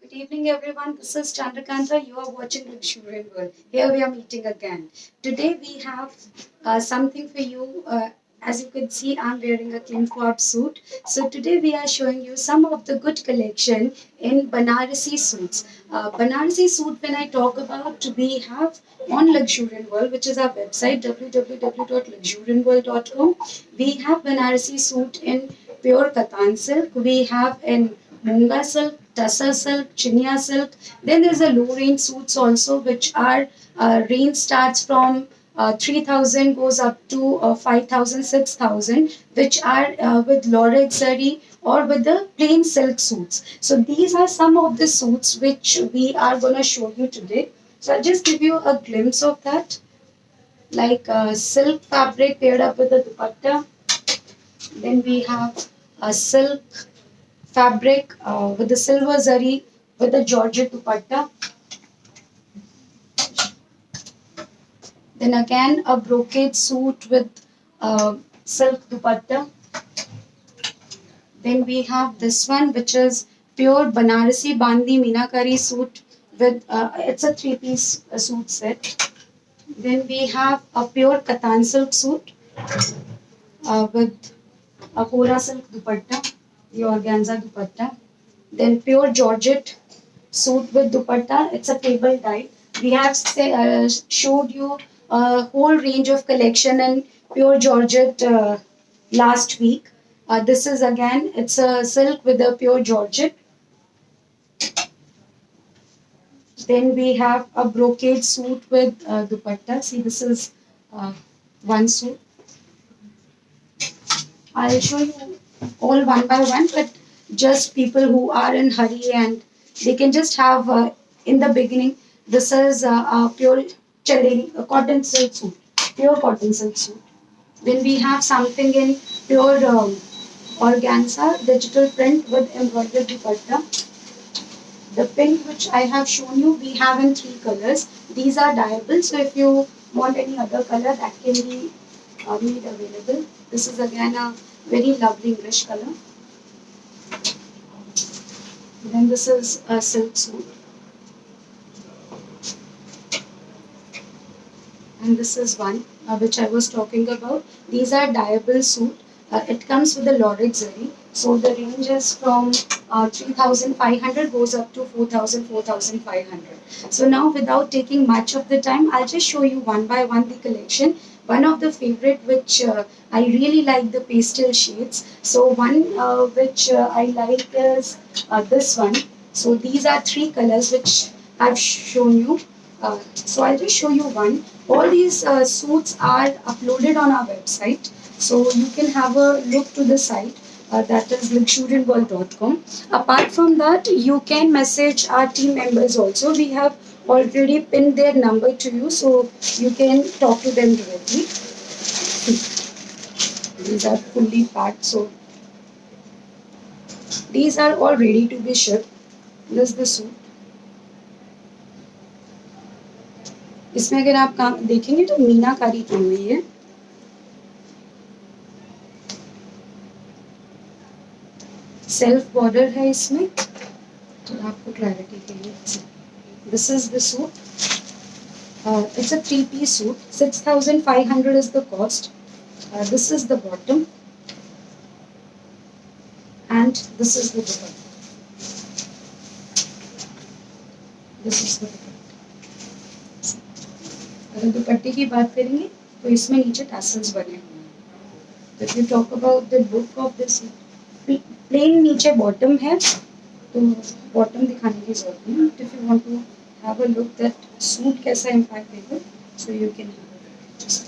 Good evening, everyone. This is Chandrakanta. You are watching Luxuriant World. Here we are meeting again. Today we have something for you. As you can see, I'm wearing a Kim Corp suit. So today we are showing you some of the good collection in Banarasi suits. Banarasi suit, when I talk about, we have on Luxuriant World, which is our website www.luxuriantworld.com. We have Banarasi suit in pure Katan silk. We have in Munga silk, Tussar silk, Chinia silk. Then there's a low range suits also, which are range starts from 3,000 goes up to 5,000, 6,000, which are with Lorex zari or with the plain silk suits. So these are some of the suits which we are going to show you today. So I'll just give you a glimpse of that, like silk fabric paired up with the dupatta. Then we have a silk fabric with the silver zari with the Georgette dupatta. Then again a brocade suit with silk dupatta. Then we have this one, which is pure Banarasi Bandi Meenakari suit with it's a three-piece suit set. Then we have a pure Katan silk suit with a Kora silk dupatta, the organza dupatta. Then pure Georgette suit with dupatta. It's a table type. We have showed you a whole range of collection in pure Georgette last week. This is again, it's a silk with a pure Georgette. Then we have a brocade suit with dupatta. See, this is one suit. I'll show you all one by one, but just people who are in hurry and they can just have in the beginning. This is a pure chandeli, a cotton silk suit, pure cotton silk suit. Then we have something in pure organza, digital print with embroidered dupatta. The pink which I have shown you, we have in three colors. These are dyeable, so if you want any other color, that can be made available. This is again a very lovely English color. Then this is a silk suit. And this is one which I was talking about. These are dyeable suit. It comes with the Lorex zari. So the range is from 3,500 goes up to 4,000, 4,500. So now without taking much of the time, I'll just show you one by one the collection. One of the favorite which I really like the pastel shades. So one which I like is this one. So these are three colors which I've shown you. So I'll just show you one. All these suits are uploaded on our website. So you can have a look to the site. That is luxuriantworld.com. Apart from that, you can message our team members also. We have already pinned their number to you, so you can talk to them directly. These are fully packed, so these are all ready to be shipped. This is the suit. इसमें अगर आप काम देखेंगे तो मीनाकारी की हुई है. Self border है इसमें, तो आपको क्लैरिटी के लिए. This is the suit. It's a three-piece suit. 6,500 is the cost. This is the bottom, and this is the dupatta. This is the dupatta. अगर दुपट्टे की बात करेंगे तो इसमें नीचे टैसल्स बने हुए हैं. If you talk about the look of this, plain नीचे bottom है, तो bottom दिखाने की जरूरत नहीं. If you want to have a look that suit कैसा impact देगा, so you can have a look. Just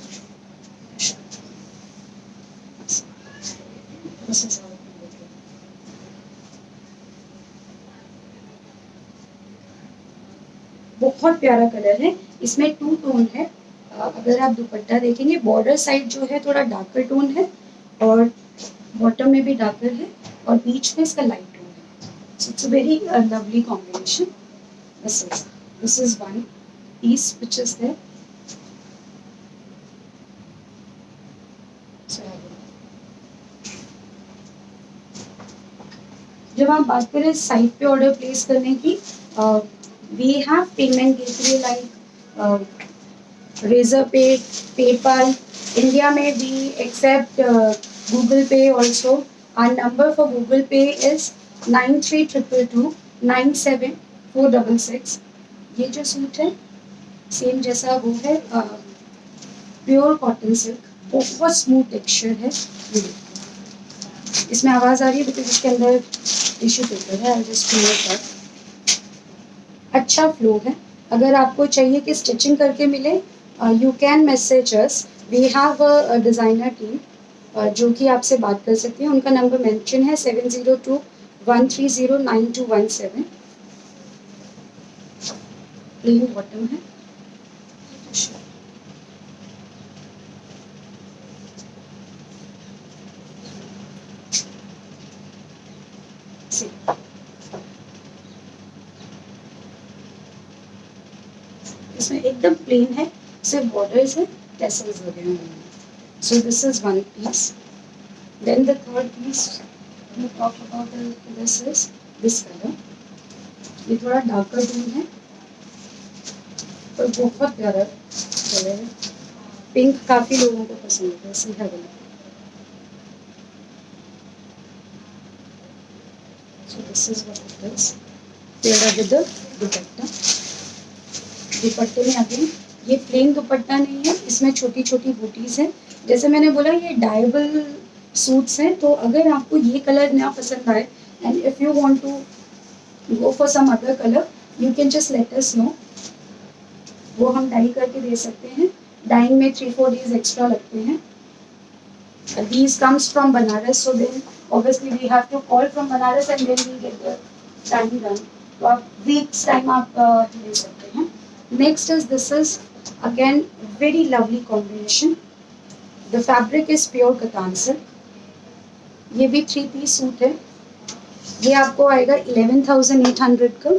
this is how it will look like. बहुत प्यारा कलर है. इसमें टू टोन है. अगर आप दुपट्टा देखेंगे, बॉर्डर साइड जो है थोड़ा डार्कर टोन है और बॉटम में भी डार्कर है और बीच में इसका लाइट टोन है. So it's a very lovely combination. This is one piece which is there. जब आप बात करें साइट पे ऑर्डर प्लेस करने की, we have payment gateway like Razorpay, PayPal. India में we accept Google Pay also. Our number for Google Pay is 9322297466. ये जो सूट है सेम जैसा वो है, प्योर कॉटन सिल्क, बहुत स्मूथ टेक्सचर है। इसमें आवाज़ आ रही है बिकॉज इसके अंदर टिश्यू पेपर है। I just clear that. अच्छा फ्लो है। अगर आपको चाहिए कि स्टिचिंग करके मिले, you can message us. We have a designer team जो कि आपसे बात कर सकती है। उनका नंबर मेंशन है 7021309217। प्लेन बॉटम है। इसमें एकदम प्लेन है, सिर्फ बॉर्डर्स है, टैसल्स लगे हुए हैं। So this is one piece. Then the third piece we talk about this is this colour. ये थोड़ा डार्कर ग्रीन है और बहुत प्यारा कलर है। पिंक काफ़ी लोगों को पसंद है। See have a look. So this is what it is. Paired with the dupatta. दुपट्टे में अभी ये प्लेन दुपट्टा नहीं है, इसमें छोटी छोटी बूटीज हैं। जैसे मैंने बोला ये डायबल सूट्स हैं, तो अगर आपको ये कलर ना पसंद आए and if you want to go for some other colour, you can just let us know. वो हम डाई करके दे सकते हैं। डाइंग में 3-4 days एक्स्ट्रा लगते हैं। These comes from Banaras, so then obviously we have to call from Banaras and then we get the dyeing done. तो आप weeks time आप ले सकते हैं। Next is this is again very lovely combination. The fabric is pure कतान silk. ये भी 3-piece suit है। ये आपको आएगा 11,800 का।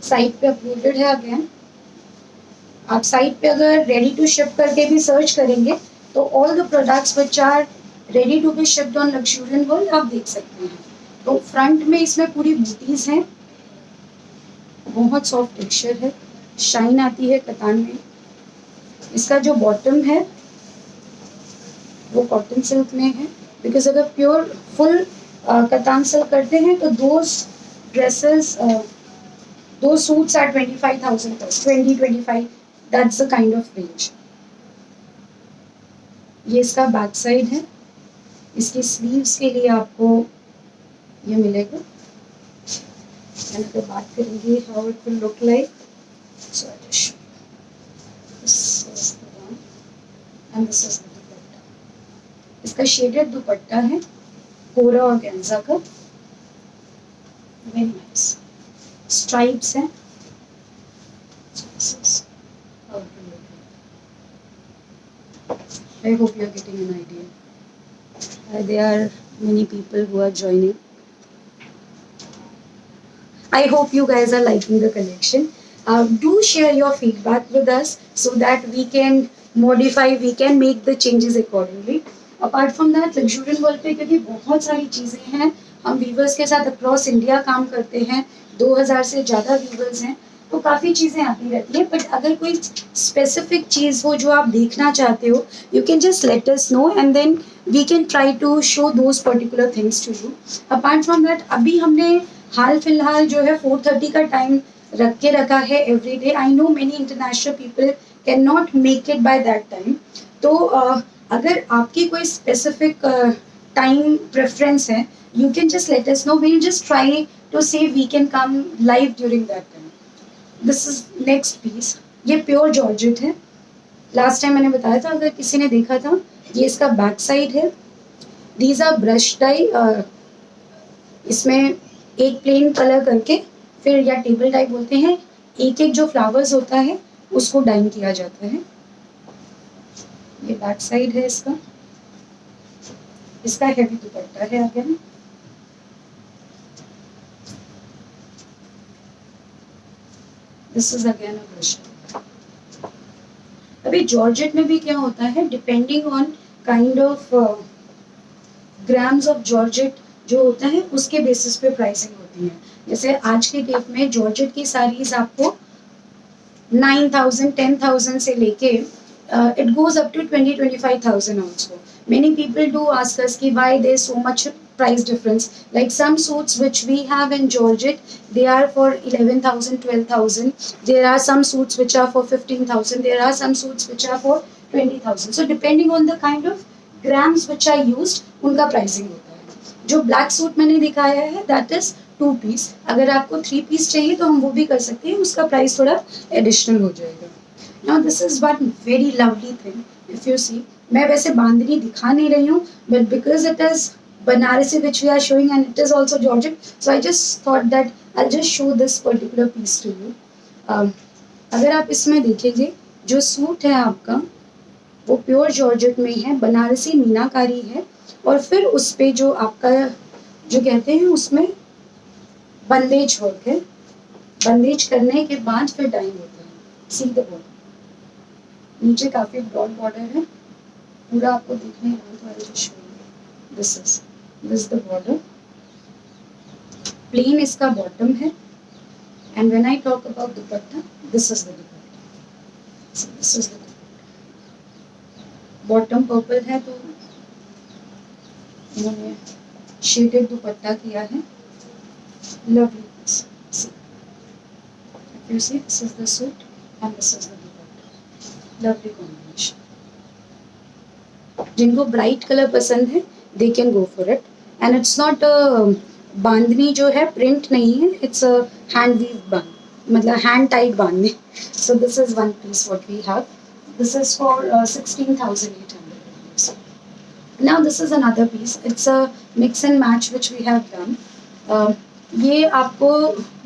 साइट पे अपलोडेड है अगेन। आप साइट पे अगर रेडी टू शिप करके भी सर्च करेंगे तो all the products which are ready to be shipped on Luxurion world आप देख सकते हैं। तो फ्रंट में इसमें पूरी बूटीज हैं, बहुत सॉफ्ट टेक्सचर है, शाइन आती है कतान में। इसका जो बॉटम है वो कॉटन सिल्क में है, बिकॉज अगर प्योर फुल कतान सिल्क करते हैं तो दो suits are 25,000 plus, 20-25, that's the kind of range. ये इसका बैक साइड है। इसकी स्लीव्स के लिए आपको ये मिलेगा। एंड अगर बात करेंगे how it will look like, so I just this is the one and this is the दुपट्टा। इसका शेडेड दुपट्टा है कोरा और गेंजा का, वेरी नाइस। स्ट्राइप्स हैं। I hope you are getting an idea. There are many people who are joining. I hope you guys are liking the collection. Do share your feedback with us so that we can modify, we can make the changes accordingly. Apart from that, Luxuriant World पे क्योंकि बहुत सारी चीज़ें हैं, हम viewers के साथ across India काम करते हैं, 2000 से ज़्यादा वीवर्स हैं, तो काफ़ी चीज़ें आती रहती हैं। बट अगर कोई स्पेसिफिक चीज़ हो जो आप देखना चाहते हो, you can just let us know and then we can try to show those particular things to you. Apart from that, अभी हमने हाल फिलहाल जो है 4:30 का टाइम रख के रखा है every day. I know many international people can not make it by that time. तो अगर आपकी कोई स्पेसिफिक टाइम प्रेफरेंस है, you can just let us know, we will just try to see we can come live during that time. This is next piece. ये pure georgette है। Last time मैंने बताया था, अगर किसी ने देखा था, ये इसका बैक साइड है। These are brush dye. इसमें एक प्लेन कलर करके फिर, या टेबल डाई बोलते हैं, एक एक जो फ्लावर्स होता है उसको डाइंग किया जाता है। ये बैक साइड है इसका। इसका हेवी दुपट्टा है again. This is again a brush. अभी जॉर्जेट में भी क्या होता है, depending on kind of grams of georgette जो होता है उसके बेसिस पे प्राइसिंग होती है। जैसे आज के डेट में जॉर्जेट की साड़ीज आपको 9,000 10,000 से लेके it goes up to 20-25,000 also. Many people do ask us ki why there's so much price difference. Like some suits which we have in Georgette, they are for 11,000 12,000. There are some suits which are for 15,000. There are some suits which are for 20,000. So depending on the kind of grams which are used, उनका pricing होता है। जो black suit मैंने दिखाया है that is 2 piece. अगर आपको 3 piece चाहिए तो हम वो भी कर सकते हैं, उसका प्राइस थोड़ा एडिशनल हो जाएगा। Now this is one very lovely thing if you see. मैं वैसे बांधनी दिखा नहीं रही हूँ but because it is Banarasi which we are showing and it is also Georgette, so I just thought that I'll just show this particular piece to you. अगर आप इसमें देखेंगे जो सूट है आपका वो प्योर जॉर्जेट में है, बनारसी मीनाकारी है और फिर उस पे जो आपका जो कहते हैं उसमें बंदेज वर्क है। बंदेज करने के बाद फिर डाइंग होता है। सी द बॉर्डर, नीचे काफी ब्रॉड बॉर्डर है, पूरा आपको दिखने तो दिस द बॉर्डर। प्लेन इसका बॉटम है and when I talk about dupatta, this is the dupatta. This is the bottom purple है तो इन्होंने शेडेड दुपट्टा किया है। Lovely piece. You see, this is the suit and this is the dupatta. Lovely combination. जिनको bright colour पसंद है they can go for it. And it's not a बांधनी जो है प्रिंट नहीं है, it's a hand weave बांध, मतलब hand tied bandhani. So this is one piece what we have. This is for 16,800. Now this is another piece. It's a mix and match which we have done. ये आपको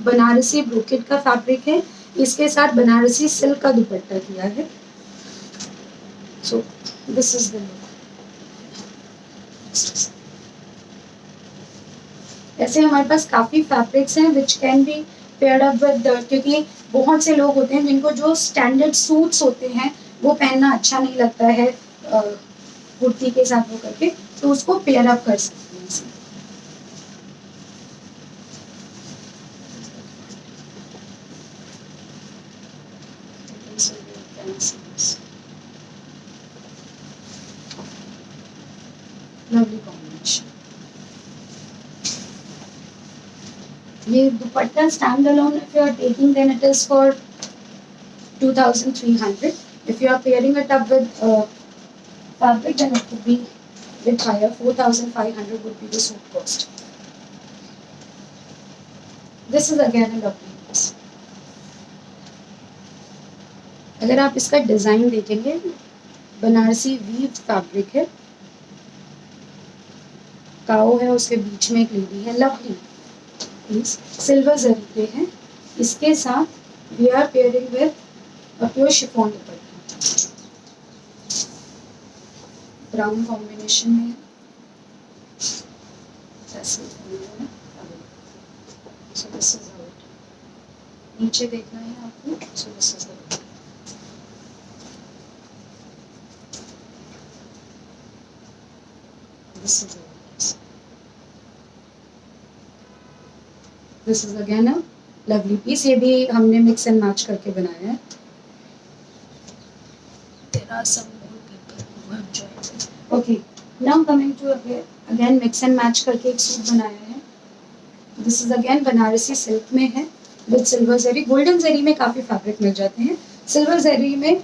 Banarasi brocade का fabric है, इसके साथ Banarasi silk का दुपट्टा किया है। So this is the look. ऐसे हमारे पास काफी फैब्रिक्स हैं which can be paired up with क्योंकि बहुत से लोग होते हैं जिनको जो स्टैंडर्ड सूट्स होते हैं वो पहनना अच्छा नहीं लगता है कुर्ती के साथ वो करके, तो उसको पेयर अप कर सकते हैं इसे। Lovely combination. ये dupatta stand alone if you are taking then it is for 2,300. If you are pairing it up with fabric then it would be a bit higher. 4,500 would be the suit cost. This is again a lovely piece. अगर आप इसका design देखेंगे Banarasi weave fabric है, काओ है, उसके बीच में एक lady है, लवली पीस, सिल्वर जरी पे है। इसके साथ we are pairing with a pure chiffon dupatta, brown combination में। So this is how it. नीचे देखना है आपको। So this is the look. This is the look. This is again a lovely piece. ये भी हमने मिक्स एंड मैच करके बनाया है। There are some more people who have joined it. Okay, now coming to again mix and match करके एक suit बनाया है। This is again Banarasi silk में है with सिल्वर जरी। गोल्डन जरी में काफी फैब्रिक मिल जाते हैं, सिल्वर जरी में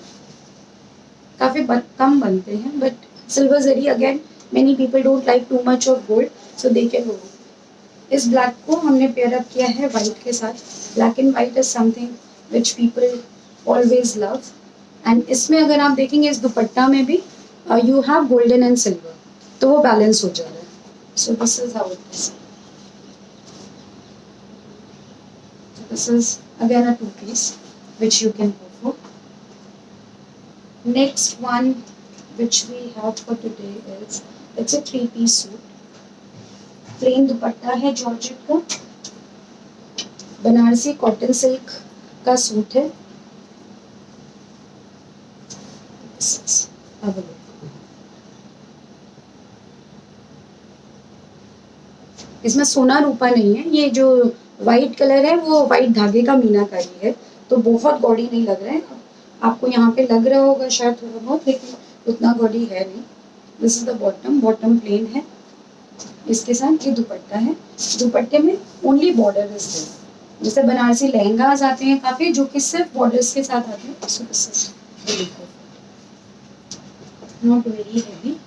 काफी कम बनते हैं, but silver zari again many people don't like too much of gold, so they can go. इस ब्लैक को हमने पेयर अप किया है व्हाइट के साथ। Black and white is something which people always love. And इसमें अगर आप देखेंगे इस दुपट्टा में भी you have golden and silver, तो वो बैलेंस हो जा रहा है। So this is how it is. So this is again a two piece which you can go for. Next one which we have for today is it's a 3-piece suit. Plain dupatta है georgette का, Banarasi cotton silk का suit है। इसमें सोना रूपा नहीं है, ये जो वाइट कलर है वो वाइट धागे का मीनाकारी है, तो बहुत गॉडी नहीं लग रहा है। आपको यहाँ पे लग रहा होगा शायद थोड़ा बहुत, लेकिन उतना गॉडी है नहीं। This is the bottom, bottom plane है। इसके साथ ये दुपट्टा है, दुपट्टे में ओनली बॉर्डर इज देयर। जैसे बनारसी लहंगास आते हैं काफी जो कि सिर्फ बॉर्डर्स के साथ आते हैं, so this is not very heavy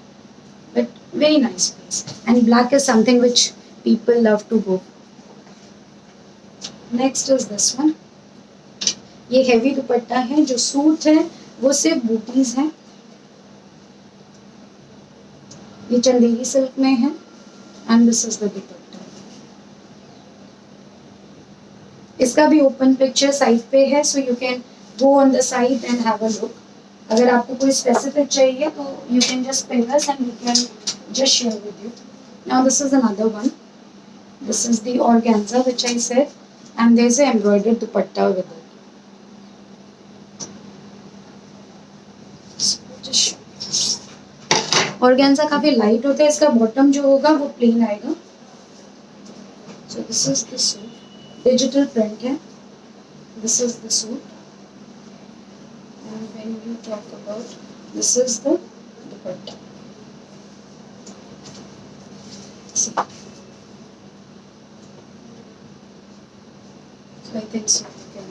but very nice piece, and black is something which people love to go. Next is this one. ये heavy दुपट्टा है, जो सूट है वो सिर्फ बूटीज है, ये चंदेरी सिल्क में है, and this is the दुपट्टा। इसका भी ओपन पिक्चर साइड पे है, so you can go on the site and have a look. अगर आपको कोई स्पेसिफिक चाहिए तो you can just ping us and we can just share with you. Now this is another one. This is the organza which I said, and there's a embroidered dupatta with it. Organza काफी light होता है, इसका bottom जो होगा वो plane आएगा। So this is the suit, digital print है, this is the suit. And when you talk about, this is the dupatta. See. So I think so you can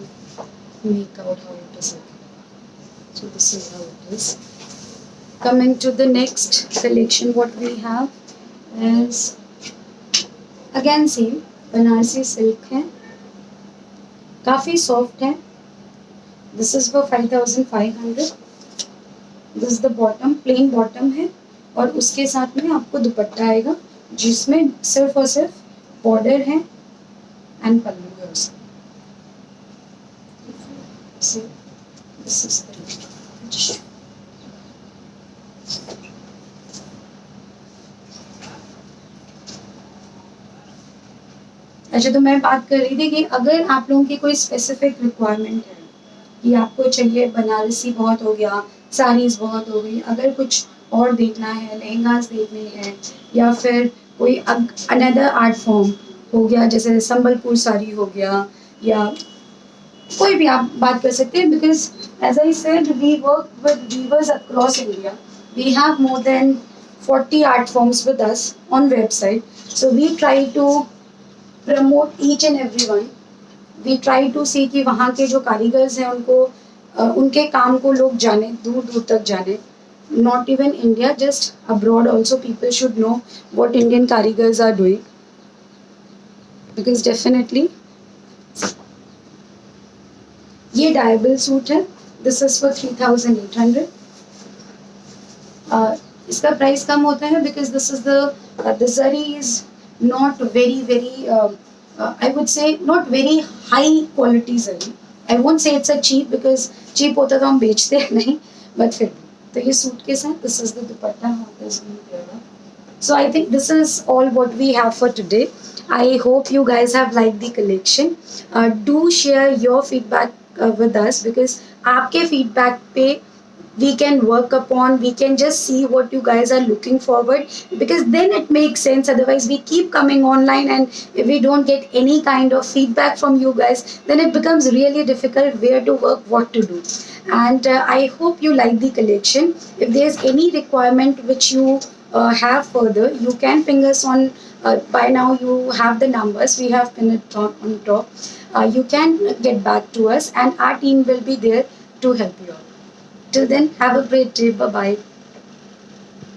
make out how it is looking. So this is how it is. Coming to the next collection, what we have is again same Banarasi silk है, काफी soft है। This is for 5,500. This is the bottom, plain bottom है, और उसके साथ में आपको दुपट्टा आएगा जिसमें सिर्फ और सिर्फ बॉर्डर है एंड पल्लू है उसका। So this is the अच्छा, तो मैं बात कर रही थी कि अगर आप लोगों की कोई स्पेसिफिक रिक्वायरमेंट है कि आपको चाहिए बनारसी बहुत हो गया, साड़ीज बहुत हो गई, अगर कुछ और देखना है, लहंगास देखने हैं, या फिर कोई अनदर आर्ट फॉर्म हो गया जैसे संबलपुर साड़ी हो गया, या कोई भी आप बात कर सकते हैं, because as I said we work with weavers across India. We have more than 40 art forms with us on website, so we try to promote each and every one. We try to see कि वहाँ के जो कारीगर्स हैं उनको उनके काम को लोग जाने, दूर दूर तक जाने, not even India, just abroad also people should know what Indian कारीगर्स आर डूइंग, बिकॉज डेफिनेटली ये डायबल सूट है। This is for 3,800। इसका प्राइस कम होता है because this is the zari is not very I would say not very high quality zari. I won't say it's a cheap because cheap होता तो हम बेचते नहीं, but फिर तो ये सूट के साथ this is the dupatta, so I think this is all what we have for today. I hope you guys have liked the collection. Do share your feedback with us, because आपके feedback पे we can work upon, we can just see what you guys are looking forward, because then it makes sense. Otherwise we keep coming online and if we don't get any kind of feedback from you guys, then it becomes really difficult where to work, what to do. And I hope you like the collection. If there's any requirement which you have further, you can ping us on by now you have the numbers, we have pinned it on top. You can get back to us and our team will be there to help you out. Till then, have a great day. Bye-bye.